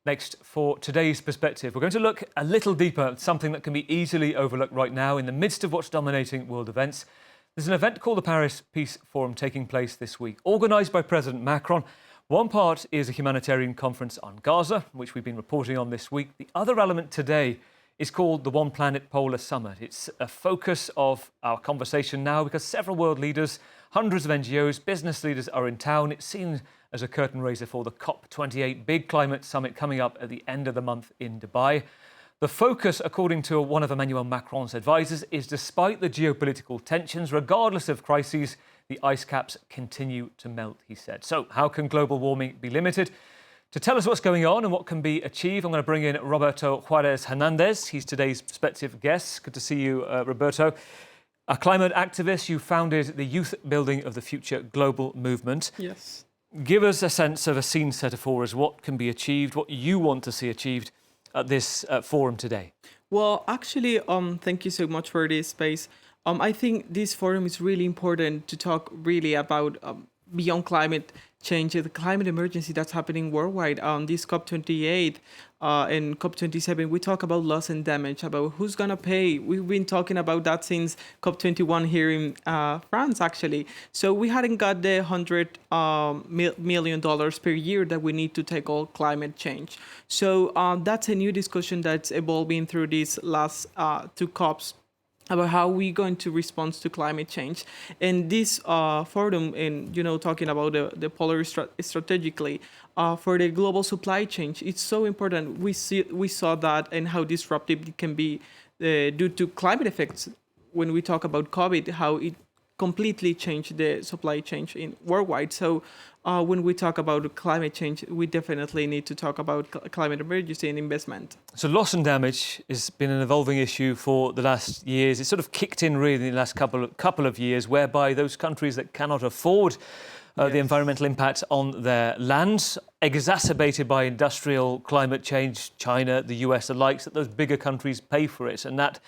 Next, for today's perspective, we're going to look a little deeper at something that can be easily overlooked right now in the midst of what's dominating world events. There's an event called the Paris Peace Forum taking place this week, organised by President Macron. One part is a humanitarian conference on Gaza, which we've been reporting on this week. The other element today is called the One Planet Polar Summit. It's a focus of our conversation now because several world leaders, hundreds of NGOs, business leaders are in town. It's seen as a curtain raiser for the COP28 big climate summit coming up at the end of the month in Dubai. The focus, according to one of Emmanuel Macron's advisors, is despite the geopolitical tensions, regardless of crises, the ice caps continue to melt, he said. So how can global warming be limited? To tell us what's going on and what can be achieved, I'm going to bring in Roberto Hernandez. He's today's perspective guest. Good to see you, Roberto. A climate activist, you founded the Youth Building of the Future global movement. Yes. Give us a sense of a scene setter for us, what can be achieved, what you want to see achieved at this forum today. Well, actually, thank you so much for this space. I think this forum is really important to talk really about beyond climate change, the climate emergency that's happening worldwide. This COP28 and COP27, we talk about loss and damage, about who's going to pay. We've been talking about that since COP21 here in France, actually. So we hadn't got the $100 million per year that we need to tackle climate change. So that's a new discussion that's evolving through these last two COPs, about how we're going to respond to climate change. And this forum, and talking about the polar strategically, for the global supply chain, it's so important. We saw that and how disruptive it can be due to climate effects. When we talk about COVID, how it completely changed the supply chain worldwide. So when we talk about climate change, we definitely need to talk about climate emergency and investment. So loss and damage has been an evolving issue for the last years. It sort of kicked in really in the last couple of years, whereby those countries that cannot afford the environmental impact on their lands, exacerbated by industrial climate change, China, the US alike, that those bigger countries pay for it. And that,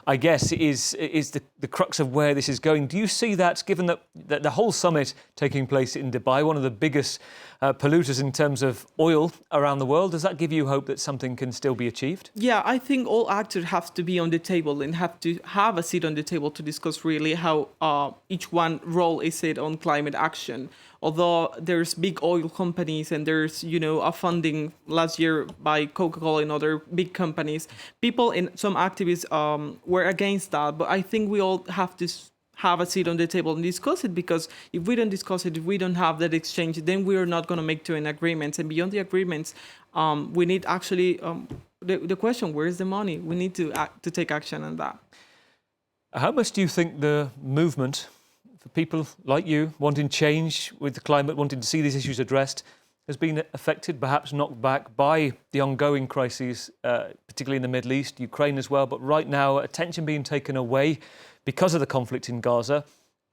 I guess, is the crux of where this is going. Do you see that, given that the whole summit taking place in Dubai, one of the biggest polluters in terms of oil around the world, does that give you hope that something can still be achieved? Yeah, I think all actors have to be on the table and have to have a seat on the table to discuss really how each one role is it on climate action. Although there's big oil companies and there's, a funding last year by Coca-Cola and other big companies, people and some activists were against that. But I think we all have to have a seat on the table and discuss it, because if we don't discuss it, if we don't have that exchange, then we are not going to make to an agreement. And beyond the agreements, we need actually the question, where is the money? We need to take action on that. How much do you think the movement, for people like you wanting change with the climate, wanting to see these issues addressed, has been affected, perhaps knocked back by the ongoing crises, particularly in the Middle East, Ukraine as well, but right now attention being taken away because of the conflict in Gaza?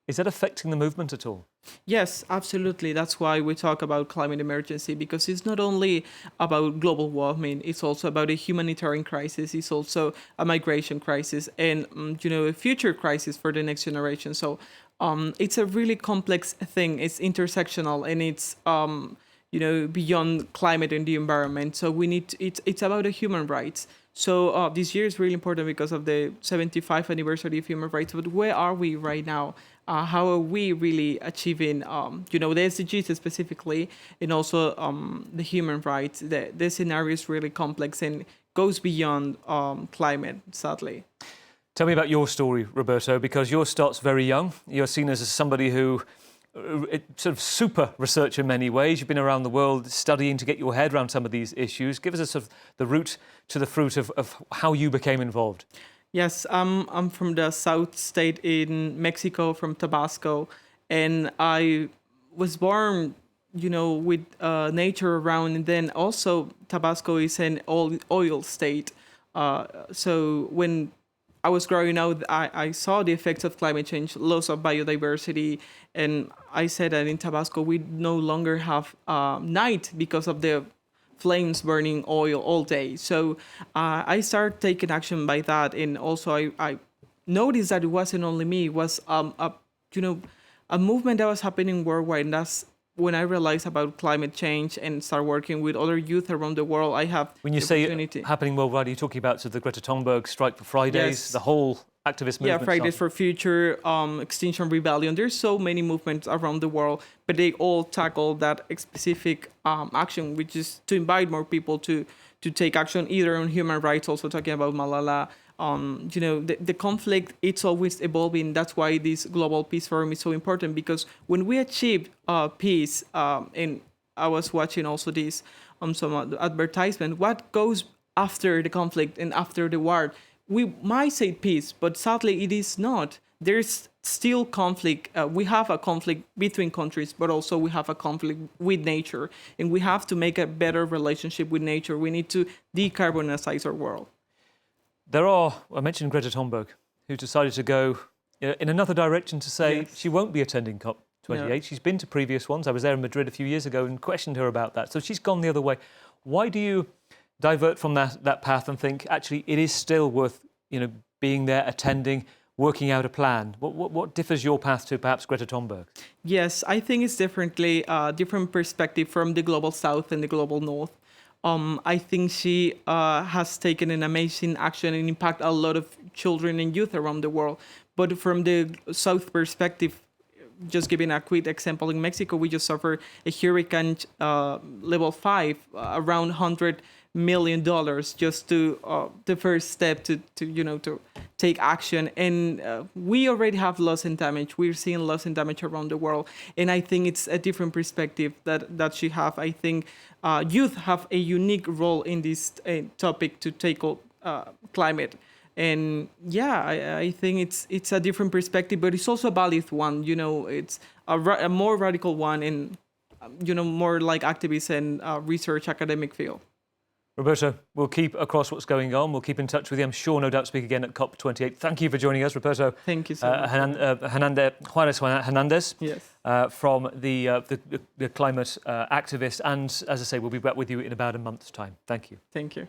Is that affecting the movement at all? Yes, absolutely. That's why we talk about climate emergency, because it's not only about global warming, it's also about a humanitarian crisis, it's also a migration crisis, and a future crisis for the next generation. So it's a really complex thing. It's intersectional, and it's beyond climate and the environment. So we need it's about the human rights. So this year is really important because of the 75th anniversary of human rights. But where are we right now? How are we really achieving, the SDGs specifically, and also the human rights? The scenario is really complex and goes beyond climate, sadly. Tell me about your story, Roberto, because yours starts very young. You're seen as somebody who sort of super researcher in many ways. You've been around the world studying to get your head around some of these issues. Give us a sort of the route to the fruit of how you became involved. Yes, I'm from the South State in Mexico, from Tabasco, and I was born, with nature around, and then also Tabasco is an oil state. So when I was growing up, I saw the effects of climate change, loss of biodiversity, and I said that in Tabasco we no longer have night because of the flames burning oil all day. So I started taking action by that, and also I noticed that it wasn't only me; it was a movement that was happening worldwide, and that's when I realized about climate change and start working with other youth around the world, I have When you the say opportunity. happening worldwide, are you talking about the Greta Thunberg strike for Fridays, Yes. the whole activist movement? Yeah, Fridays started? for Future, Extinction Rebellion. There's so many movements around the world, but they all tackle that specific action, which is to invite more people to take action, either on human rights, also talking about Malala. The conflict, it's always evolving. That's why this Global Peace Forum is so important, because when we achieve peace, and I was watching also this some advertisement, what goes after the conflict and after the war? We might say peace, but sadly it is not. There's still conflict. We have a conflict between countries, but also we have a conflict with nature, and we have to make a better relationship with nature. We need to decarbonize our world. I mentioned Greta Thunberg, who decided to go in another direction to say Yes. she won't be attending COP28. Yeah. She's been to previous ones. I was there in Madrid a few years ago and questioned her about that. So she's gone the other way. Why do you divert from that path and think, actually, it is still worth being there, attending, working out a plan? What differs your path to perhaps Greta Thunberg? Yes, I think it's different perspective from the global south and the global north. I think she has taken an amazing action and impact a lot of children and youth around the world. But from the south perspective, just giving a quick example, in Mexico, we just suffered a hurricane level 5, around $100 million, just to the first step to take action. And we already have loss and damage. We're seeing loss and damage around the world. And I think it's a different perspective that she have. I think youth have a unique role in this topic to tackle climate. And yeah, I think it's a different perspective, but it's also a valid one. It's a more radical one, and more like activist and research academic field. Roberto, we'll keep across what's going on. We'll keep in touch with you. I'm sure no doubt speak again at COP28. Thank you for joining us, Roberto. Thank you so much. Juarez Hernandez, Yes. from the climate activist. And as I say, we'll be back with you in about a month's time. Thank you. Thank you.